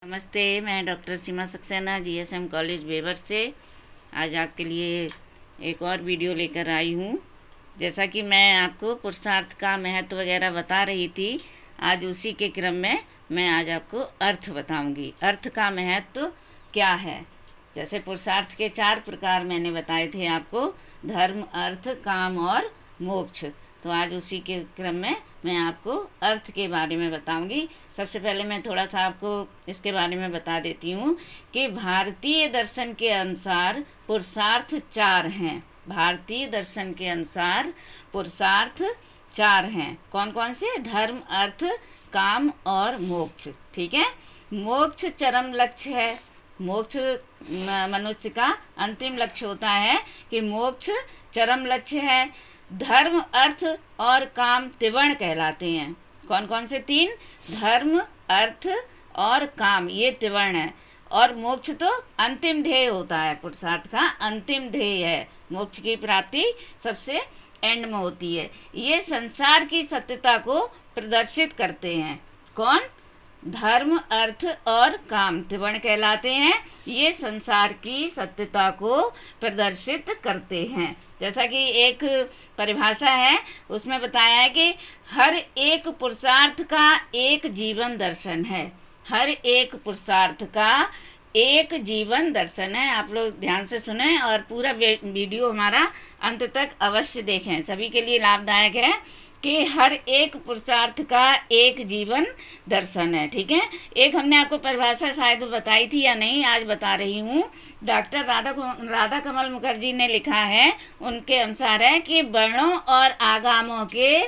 नमस्ते, मैं डॉक्टर सीमा Saxena GSM college Weber से आज आपके लिए एक और वीडियो लेकर आई हूँ। जैसा कि मैं आपको पुरुषार्थ का महत्व वगैरह बता रही थी, आज उसी के क्रम में मैं आज आपको अर्थ बताऊंगी। अर्थ का महत्व क्या है। जैसे पुरुषार्थ के 4 प्रकार मैंने बताए थे आपको, धर्म, अर्थ, काम और मोक्ष। तो आज उसी के क्रम में मैं आपको अर्थ के बारे में बताऊंगी। सबसे पहले मैं थोड़ा सा आपको इसके बारे में बता देती हूँ कि भारतीय दर्शन के अनुसार पुरुषार्थ 4 हैं। भारतीय दर्शन के अनुसार पुरुषार्थ 4 हैं। कौन कौन से? धर्म, अर्थ, काम और मोक्ष। ठीक है। मोक्ष चरम लक्ष्य है। मोक्ष मनुष्य का अंतिम लक्ष्य होता है कि मोक्ष चरम लक्ष्य है। धर्म, अर्थ और काम त्रिवर्ण कहलाते हैं। कौन कौन से 3? धर्म, अर्थ और काम, ये त्रिवर्ण है। और मोक्ष तो अंतिम ध्येय होता है। पुरुषार्थ का अंतिम ध्येय है। मोक्ष की प्राप्ति सबसे एंड में होती है। ये संसार की सत्यता को प्रदर्शित करते हैं। कौन? धर्म, अर्थ और काम त्रिवर्ण कहलाते हैं। ये संसार की सत्यता को प्रदर्शित करते हैं। जैसा कि एक परिभाषा है, उसमें बताया है कि हर एक पुरुषार्थ का एक जीवन दर्शन है। हर एक पुरुषार्थ का एक जीवन दर्शन है। आप लोग ध्यान से सुने और पूरा वीडियो हमारा अंत तक अवश्य देखें। सभी के लिए लाभदायक है कि हर एक पुरुषार्थ का एक जीवन दर्शन है। ठीक है। एक हमने आपको परिभाषा शायद बताई थी या नहीं, आज बता रही हूँ। डॉक्टर राधा कमल मुखर्जी ने लिखा है, उनके अनुसार है कि वर्णों और आगामों के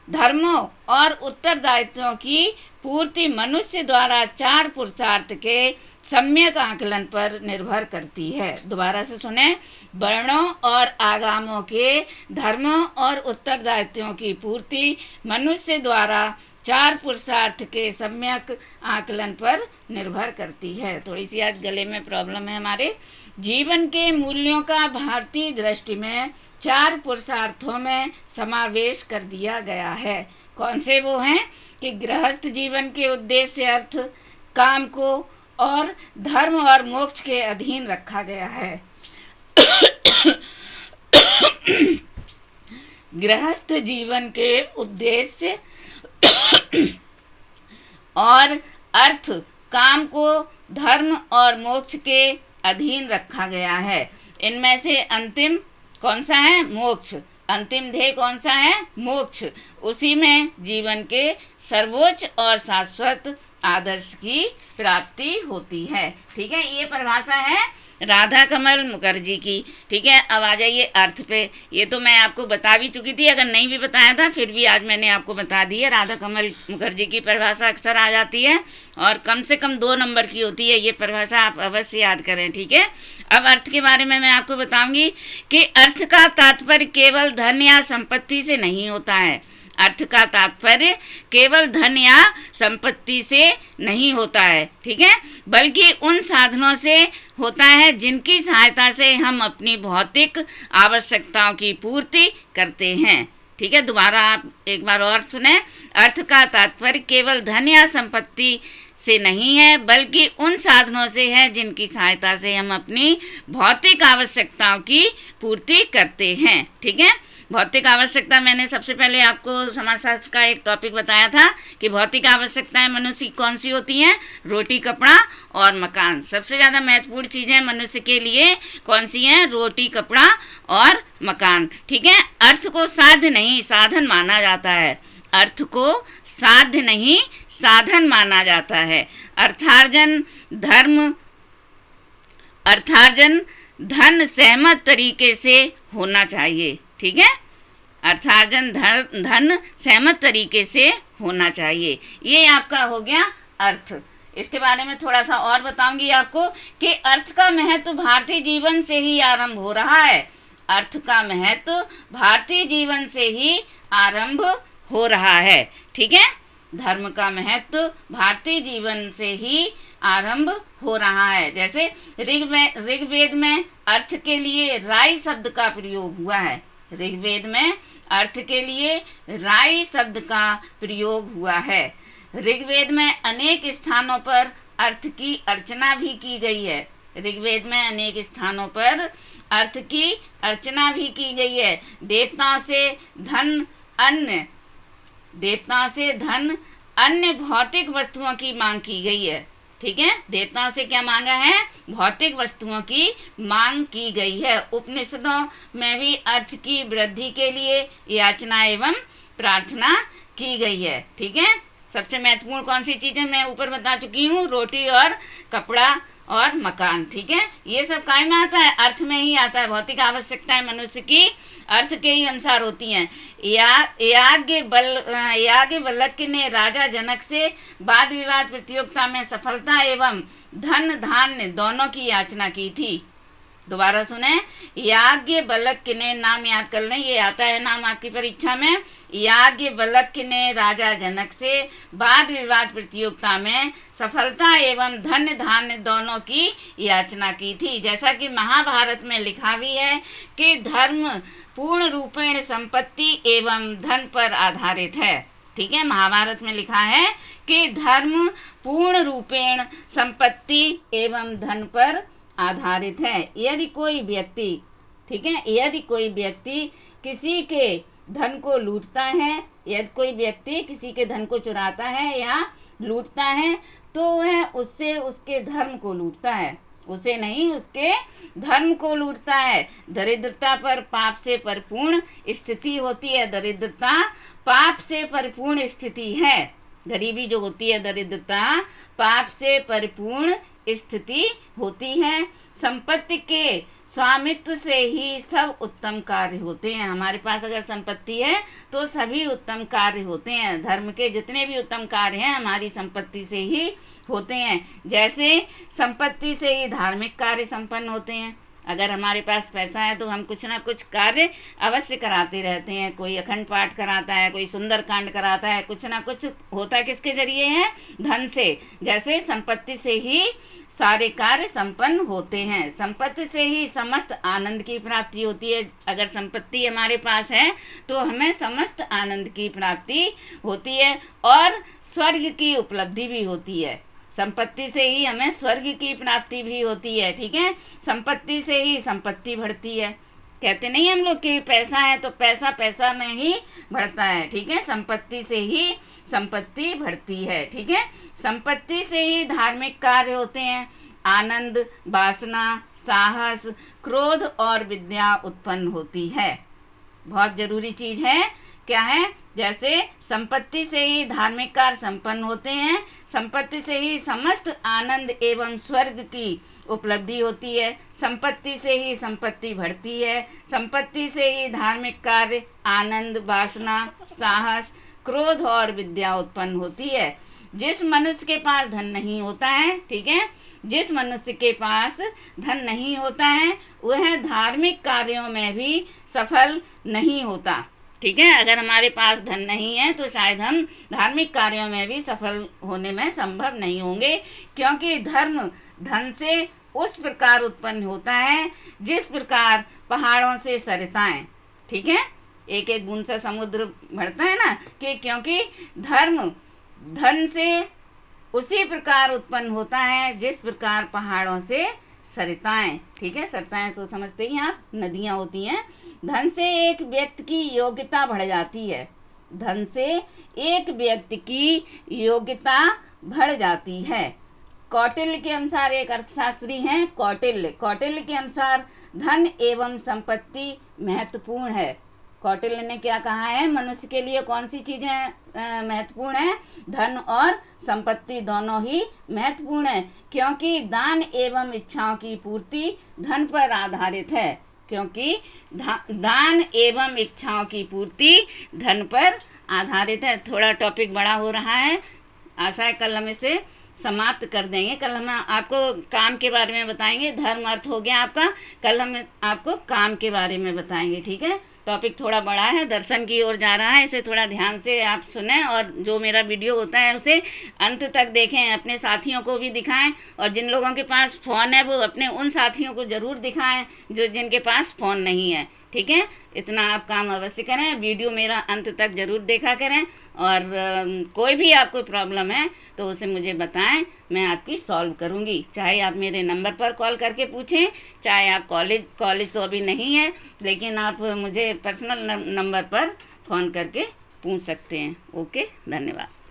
धर्मों और उत्तरदायित्वों की पूर्ति मनुष्य द्वारा 4 पुरुषार्थ के सम्यक आकलन पर निर्भर करती है। दोबारा से सुने। वर्णों और आगामों के धर्मों और उत्तरदायित्वों की पूर्ति मनुष्य द्वारा 4 पुरुषार्थ के सम्यक आकलन पर निर्भर करती है। थोड़ी सी आज गले में प्रॉब्लम है हमारे। जीवन के मूल्यों का भारतीय दृष्टि में 4 पुरुषार्थों में समावेश कर दिया गया है। कौन से वो हैं? कि गृहस्थ जीवन के उद्देश्य, अर्थ, काम को और धर्म और मोक्ष के अधीन रखा गया है। गृहस्थ जीवन के उद्देश्य और अर्थ, काम को धर्म और मोक्ष के अधीन रखा गया है। इनमें से अंतिम कौन सा है? मोक्ष। अंतिम ध्येय कौन सा है? मोक्ष। उसी में जीवन के सर्वोच्च और शाश्वत आदर्श की प्राप्ति होती है। ठीक है। ये परिभाषा है राधा कमल मुखर्जी की। ठीक है। अब आ जाइए अर्थ पे। ये तो मैं आपको बता भी चुकी थी, अगर नहीं भी बताया था फिर भी आज मैंने आपको बता दी है। राधा कमल मुखर्जी की परिभाषा अक्सर आ जाती है और कम से कम 2 नंबर की होती है। ये परिभाषा आप अवश्य याद करें। ठीक है। अब अर्थ के बारे में मैं आपको बताऊंगी कि अर्थ का तात्पर्य केवल धन या संपत्ति से नहीं होता है। अर्थ का तात्पर्य केवल धन या संपत्ति से नहीं होता है। ठीक है। बल्कि उन साधनों से होता है जिनकी सहायता से हम अपनी भौतिक आवश्यकताओं की पूर्ति करते हैं। ठीक है। दोबारा आप एक बार और सुने। अर्थ का तात्पर्य केवल धन या संपत्ति से नहीं है, बल्कि उन साधनों से है जिनकी सहायता से हम अपनी भौतिक आवश्यकताओं की पूर्ति करते हैं। ठीक है। भौतिक आवश्यकता, मैंने सबसे पहले आपको समाजशास्त्र का एक टॉपिक बताया था कि भौतिक आवश्यकताएं मनुष्य की कौन सी होती हैं? रोटी, कपड़ा और मकान। सबसे ज्यादा महत्वपूर्ण चीजें मनुष्य के लिए कौन सी हैं? रोटी, कपड़ा और मकान। ठीक है। अर्थ को साध्य नहीं साधन माना जाता है। अर्थ को साध्य नहीं साधन माना जाता है। अर्थार्जन धन सहमत तरीके से होना चाहिए। ठीक है। अर्थार्जन धन सहमत तरीके से होना चाहिए। ये आपका हो गया अर्थ। इसके बारे में थोड़ा सा और बताऊंगी आपको कि अर्थ का महत्व भारतीय जीवन से ही आरंभ हो रहा है। अर्थ का महत्व भारतीय जीवन से ही आरंभ हो रहा है। ठीक है। धर्म का महत्व भारतीय जीवन से ही आरंभ हो रहा है। जैसे ऋग्वेद में अर्थ के लिए राई शब्द का प्रयोग हुआ है। ऋग्वेद में अर्थ के लिए राई शब्द का प्रयोग हुआ है। ऋग्वेद में अनेक स्थानों पर अर्थ की अर्चना भी की गई है। ऋग्वेद में अनेक स्थानों पर अर्थ की अर्चना भी की गई है। देवताओं से धन अन्य भौतिक वस्तुओं की मांग की गई है। ठीक है, देवताओं से क्या मांगा है? भौतिक वस्तुओं की मांग की गई है। उपनिषदों में भी अर्थ की वृद्धि के लिए याचना एवं प्रार्थना की गई है। ठीक है, सबसे महत्वपूर्ण कौन सी चीजें मैं ऊपर बता चुकी हूँ, रोटी और कपड़ा और मकान। ठीक है, ये सब काय में आता है? अर्थ में ही आता है। भौतिक आवश्यकताएं मनुष्य की अर्थ के ही अनुसार होती हैं। याज्ञवल्क्य ने राजा जनक से वाद विवाद प्रतियोगिता में सफलता एवं धन धान्य दोनों की याचना की थी। दोबारा सुने, याज्ञवल्क्य ने, नाम याद कर लें, ये आता है नाम आपकी परीक्षा में। याज्ञवल्क्य ने राजा जनक से वाद विवाद प्रतियोगिता में सफलता एवं धन धान्य दोनों की याचना की थी। जैसा कि महाभारत में लिखा भी है कि धर्म पूर्ण रूपेण संपत्ति एवं धन पर आधारित है। ठीक है, महाभारत में लिखा है कि धर्म पूर्ण रूपेण संपत्ति एवं धन पर आधारित है। यदि कोई व्यक्ति, ठीक है, यदि कोई व्यक्ति किसी के धन को लूटता है, यदि कोई व्यक्ति किसी के धन को चुराता है या लूटता है, तो वह उससे उसके धर्म को लूटता है, उसे नहीं, उसके धर्म को लूटता है। दरिद्रता पर पाप से परिपूर्ण स्थिति होती है। दरिद्रता पाप से परिपूर्ण स्थिति है। गरीबी जो होती है, दरिद्रता पाप से परिपूर्ण स्थिति होती है। संपत्ति के स्वामित्व से ही सब उत्तम कार्य होते हैं। हमारे पास अगर संपत्ति है तो सभी उत्तम कार्य होते हैं। धर्म के जितने भी उत्तम कार्य हैं हमारी संपत्ति से ही होते हैं। जैसे संपत्ति से ही धार्मिक कार्य संपन्न होते हैं। अगर हमारे पास पैसा है तो हम कुछ ना कुछ कार्य अवश्य कराते रहते हैं। कोई अखंड पाठ कराता है, कोई सुंदर कांड कराता है, कुछ ना कुछ होता किसके जरिए है? धन से। जैसे संपत्ति से ही सारे कार्य संपन्न होते हैं। संपत्ति से ही समस्त आनंद की प्राप्ति होती है। अगर संपत्ति हमारे पास है तो हमें समस्त आनंद की प्राप्ति होती है और स्वर्ग की उपलब्धि भी होती है। संपत्ति से ही हमें स्वर्ग की प्राप्ति भी होती है। ठीक है, संपत्ति से ही संपत्ति बढ़ती है। कहते नहीं हम लोग कि पैसा है तो पैसा पैसा में ही बढ़ता है। ठीक है, संपत्ति से ही संपत्ति बढ़ती है। ठीक है, संपत्ति से ही धार्मिक कार्य होते हैं। आनंद, वासना, साहस, क्रोध और विद्या उत्पन्न होती है। बहुत जरूरी चीज है। क्या है? जैसे संपत्ति से ही धार्मिक कार्य संपन्न होते हैं, संपत्ति से ही समस्त आनंद एवं स्वर्ग की उपलब्धि होती है, संपत्ति से ही संपत्ति बढ़ती है, संपत्ति से ही धार्मिक कार्य, आनंद, वासना, साहस, क्रोध और विद्या उत्पन्न होती है। जिस मनुष्य के पास धन नहीं होता है, ठीक है, जिस मनुष्य के पास धन नहीं होता है वह धार्मिक कार्यों में भी सफल नहीं होता। ठीक है, अगर हमारे पास धन नहीं है तो शायद हम धार्मिक कार्यों में भी सफल होने में संभव नहीं होंगे, क्योंकि धर्म धन से उस प्रकार उत्पन्न होता है जिस प्रकार पहाड़ों से सरिताएं, ठीक है, एक एक बूंद से समुद्र बढ़ता है ना, कि क्योंकि धर्म धन से उसी प्रकार उत्पन्न होता है जिस प्रकार पहाड़ों से सरिताएं। ठीक है, सरिताएं तो समझते ही आप, नदियां होती हैं। धन से एक व्यक्ति की योग्यता बढ़ जाती है। धन से एक व्यक्ति की योग्यता बढ़ जाती है। कौटिल्य के अनुसार, एक अर्थशास्त्री हैं कौटिल्य के अनुसार धन एवं संपत्ति महत्वपूर्ण है। कौटिल्य ने क्या कहा है? मनुष्य के लिए कौन सी चीजें महत्वपूर्ण है? धन और संपत्ति दोनों ही महत्वपूर्ण है, क्योंकि दान एवं इच्छाओं की पूर्ति धन पर आधारित है। क्योंकि दान एवं इच्छाओं की पूर्ति धन पर आधारित है। थोड़ा टॉपिक बड़ा हो रहा है, आशा है कल हम इसे समाप्त कर देंगे। कल हम आपको काम के बारे में बताएंगे। धर्म अर्थ हो गया आपका, कल हम आपको काम के बारे में बताएंगे। ठीक है, टॉपिक थोड़ा बड़ा है, दर्शन की ओर जा रहा है, इसे थोड़ा ध्यान से आप सुनें और जो मेरा वीडियो होता है उसे अंत तक देखें। अपने साथियों को भी दिखाएं और जिन लोगों के पास फ़ोन है वो अपने उन साथियों को ज़रूर दिखाएं जो जिनके पास फ़ोन नहीं है। ठीक है, इतना आप काम अवश्य करें। वीडियो मेरा अंत तक ज़रूर देखा करें, और कोई भी आपको प्रॉब्लम है तो उसे मुझे बताएं, मैं आपकी सॉल्व करूंगी। चाहे आप मेरे नंबर पर कॉल करके पूछें, चाहे आप कॉलेज तो अभी नहीं है, लेकिन आप मुझे पर्सनल नंबर पर फ़ोन करके पूछ सकते हैं। ओके, धन्यवाद।